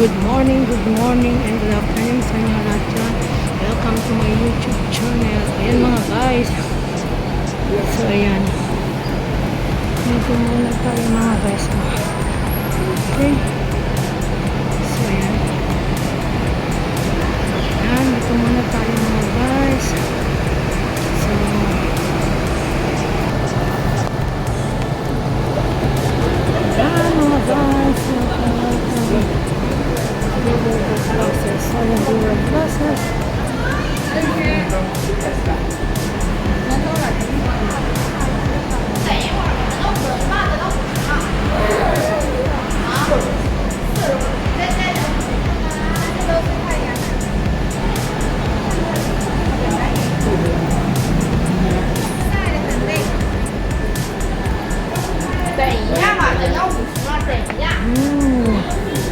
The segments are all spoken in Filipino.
good morning, and good afternoon sa inyo lahat dyan. Welcome to my YouTube channel. Ayan mga guys. So ayan. Dito muna tayo mga guys. Okay. So ayan. Ayan, dito muna tayo mga guys. So ayan mga guys. Classes.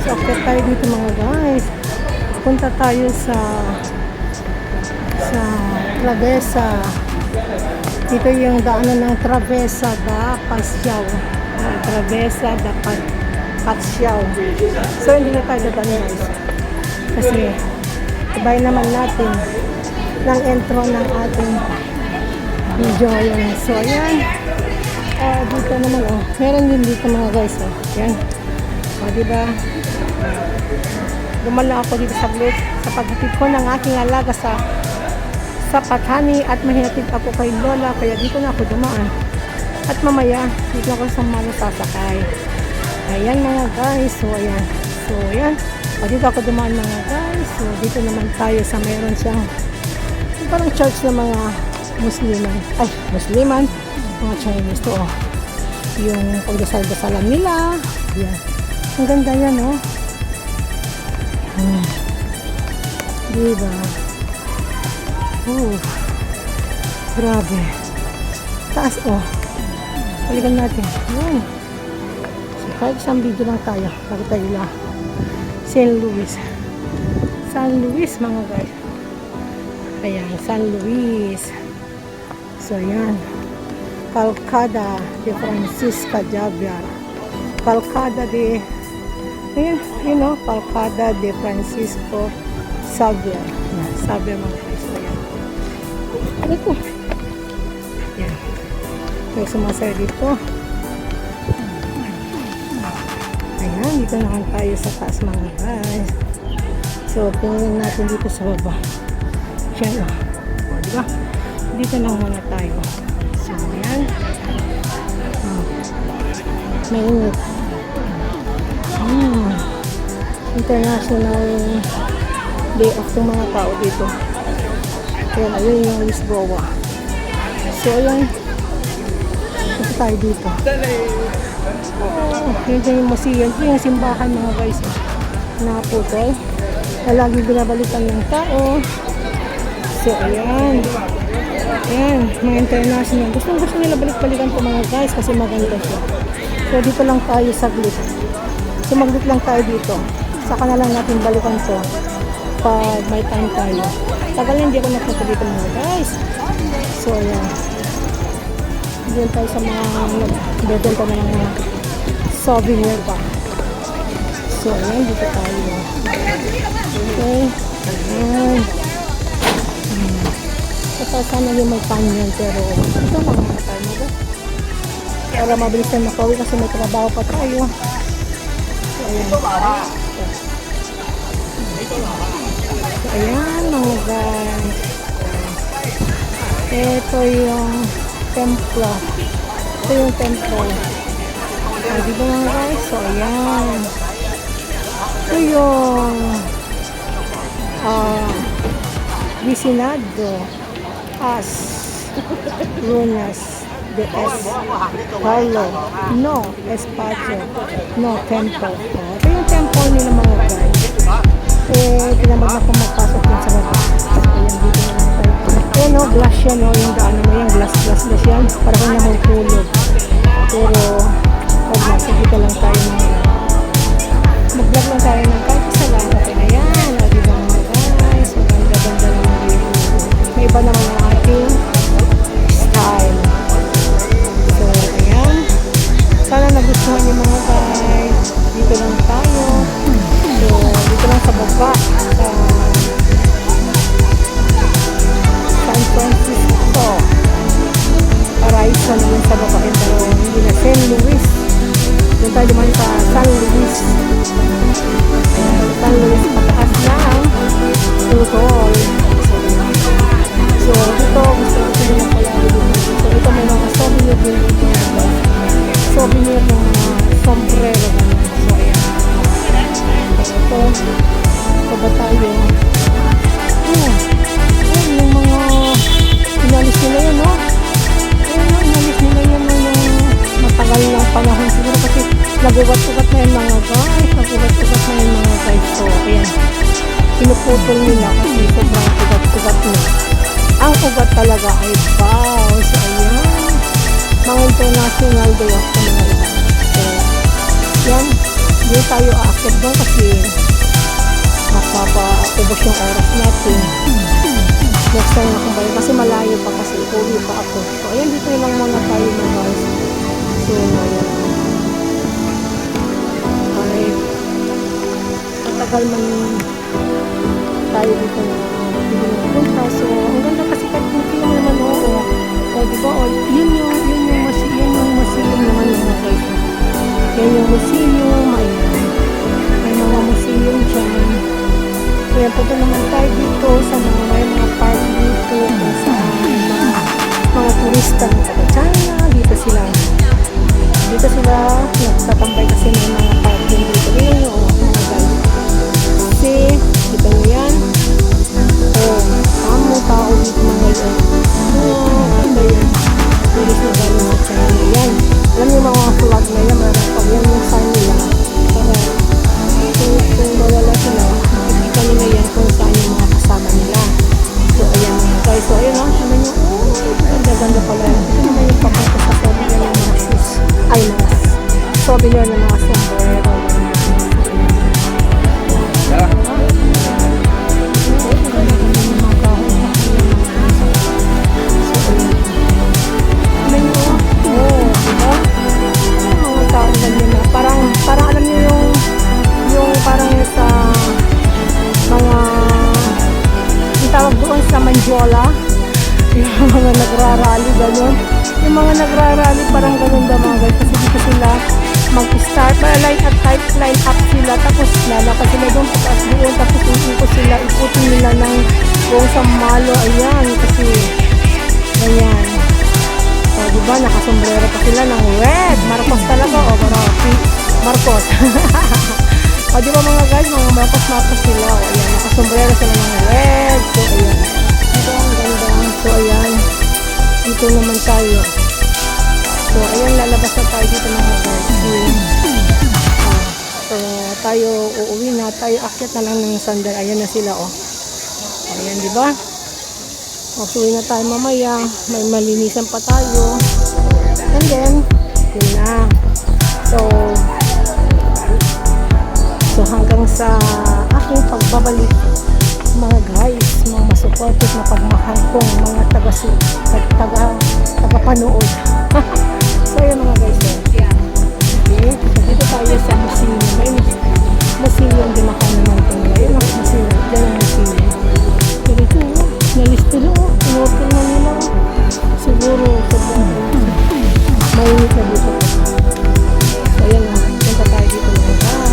So, akit tayo dito mga guys. Punta tayo sa Travesa. Dito yung daanan ng Travesa da Pasiao. Travesa da Pasiao. So, hindi na tayo dadaan guys. Kasi, sabay naman natin ng intro ng ating video ngayon. So, ayan. Dito naman, meron din dito mga guys. Ayan. Diba? Dumala ako dito sa Blitz sa paghatid ko ng aking alaga sa pathani at mahinatid ako kay Lola, kaya dito na ako dumaan. At mamaya, dito ako sa Malo sasakay. Ayan mga guys. So, ayan. So, ayan. Dito ako dumaan mga guys. So, dito naman tayo sa mayroon siyang parang church ng mga Musliman. Ay, Musliman. Mga Chinese to. Yung pagdasal-dasalan nila. Ayan. Ang ganda yan, diba? Grabe. Taas, balikan natin. Yan. So, kahit isang video lang tayo. Bago tayo lang. San Luis. San Luis, mga guys. Ayan, San Luis. So, yan. Calcada de Francisca Javier. Calcada de Calcada de Francisco Xavier. Xavier mga guys. Ayan. Ano ito? Ayan. May sumasaya dito. Ayan. Dito naman tayo sa taas mga guys. So, tingnan natin dito sa baba. Ayan diba? Dito lang muna tayo. So, ayan. Mainit. International Day of ng mga tao dito. Ayan, ayun yung Lisboa. So, ayan. Ito tayo dito. Yun yung museum. Ito yung simbahan mga guys. Nakaputol. Na lagi binabalikan ng tao. So, ayan. Ayan, mga international. Gusto nila balik-balikan ito mga guys kasi maganda siya. So, dito lang tayo saglit. So, maglit lang tayo dito. Saka na lang natin balikan to pag may time tayo. Tagal na hindi ako napunta dito mga guys. So, ayan. Doon tayo sa mga bebenta na mga souvenir ba. So, ayan. Dito tayo. Okay. Ayan. Sana yung may panyan pero ito lang mga tayo mga guys. Para mabilis tayo makawi kasi may trabaho pa tayo. So, ayan. So, ayan mga guys. Ito yung templo. Ito yung templo. Diba mga guys? So, ayan. Ito yung Vicinado As Runas de Paulo No Espacio No Temple. Ito yung temple nila mga guys. Tinamag na kung magpasok din sa baba. Ayan, dito na lang tayo. Ayan glass yan yung daanan mo yan. Glass yan. Para kung nahulog. Pero huwag na. Sige ka lang tayo mag-vlog lang tayo ng kahit isa lang. Okay na yan. Diba mga guys? Maganda-ganda naman dito. May iba naman ang ating style. So, ayan. Sana nagustuhan niyo mga guys. Dito lang tayo. So, isa na yun sa baba yun, pero hindi na St. Louis. Doon tayo naman sa San Luis. Ayan, San Luis pataas lang Tutol. So dito gusto ko nila pala dito. So ito may mga souvenir din dito. Souvenir ng mga sombrero ganun. So ayan. Ito ba tayo? Ayan yung mga inalis nila yun, no? Ayan, inalis nila yun yung matagal ng panahon siguro kasi nagugat-ugat na yung mga guys. Nagugat-ugat na yung mga guys. So ayan. Pinuputol nila kasi sobrang ugat-ugat na. Ang ugat talaga ay wow. So ayan. Mga international day of the mga iba. So yan. Hindi tayo aakit doon kasi makapaubos yung oras natin. Next time akong balik kasi malayo pa kasi uwi pa ako. So ayan, dito lang muna tayo mga guys. So ayan. Ay matagal man tayo dito na punta. So ang ganda kasi kahit museum naman oo. O diba o yun yung museum naman mga guys. Yan yung museum, may mga museum dyan. Kaya punta naman tayo dito sa may mga park dito sa mga turista ng taga China. Dito sila nagtatambay kasi may mga park din dito. Yun yung mga guys. Kasi dito nyo yan. Tao dito mga guys. Ganda yan. Turis na galing sa China. Yan. Alam niyo mga vlog na yan. Pag yan yung sign nila. Para kung mawala sila, makikita nila yan kung saan yung mga kasama nila. So ayan mga guys. So ayan lang. Sabi nyo, ganda pala yan. Ito naman yung papunta sa souvenir ng mga shoes. Ay mga souvenir ng mga sombrero. Parang alam niyo yung parang sa mga yung tawag doon sa Manjola yung mga nagrarally gano'n yung mga nagrarally parang gano'n daw mga guys kasi dito sila mag-start line up sila tapos lalakad sila doon pataas doon tapos ikutin nila ng buong sa Malo ayan kasi ayan o diba nakasombrero pa sila ng red Marcos talaga o Marcos. O di ba mga guys, mga Marcos sila. O ayan, nakasombrero sila ng red. So ayan. Diba ang ganda. So ayan. Dito naman tayo. So ayan, lalabas na tayo dito mga guys. So tayo uuwi na. Tayo akyat na lang ng sandal. Ayan na sila o. Ayan di ba? O suwi na tayo mamaya. May malinisan pa tayo. And then, yun na. So hanggang sa aking pagbabalik mga guys, mga masuportive na pagmahal kong mga taga-panood. So yun mga guys. Okay. So dito tayo sa museum. May museum din ako naman ito. Ayun ang museum. Diyan ang museum. Pero ito, nalisto lang. Inutin na nila. Siguro mainit na dito. So ayan na. Punta tayo dito mga guys.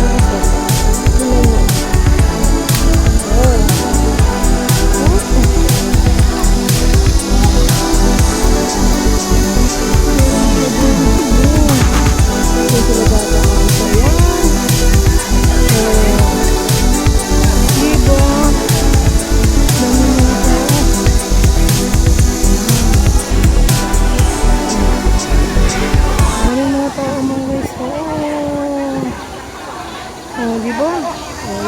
Diba?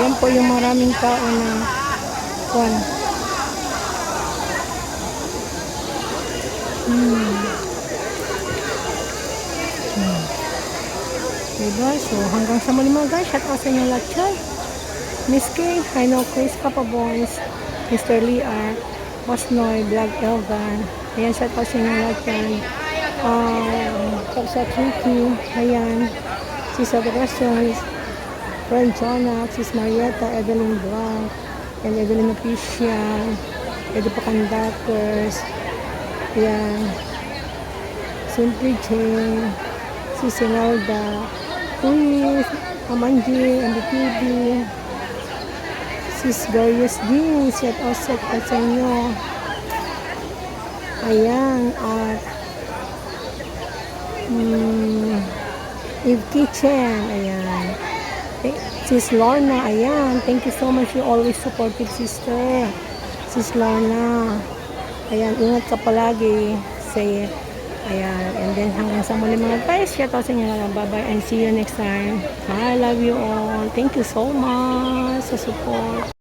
Yan po yung maraming tao na kwan. Diba? So hanggang sa muli mga guys, shout out sa inyo lahat dyan. Miss K, I know Chris, Papa Bones, Mr. Liar, Boss Noy, Vlog Elvan. Ayan, shout out sa inyo lahat dyan. Sa Tricky, ayan, si Sagracion, Friend Jonah, Sis Marietta, Evelyn Blanc, and Evelyn Official, Edo Pakandaters, yan, Simply Jane, si Sinalda, Luis, Amanji, MBTV, Sis Glorious Jean, shout out sa inyo. Ayan, at Eve Kitchen, ayan. Sis Lorna, ayan. Thank you so much. You always supportive sister. Sis Lorna. Ayan, ingat ka palagi. Say it. Ayan. And then hanggang sa muli mga guys. Shout out sa inyo na lang. Bye-bye and see you next time. I love you all. Thank you so much sa support.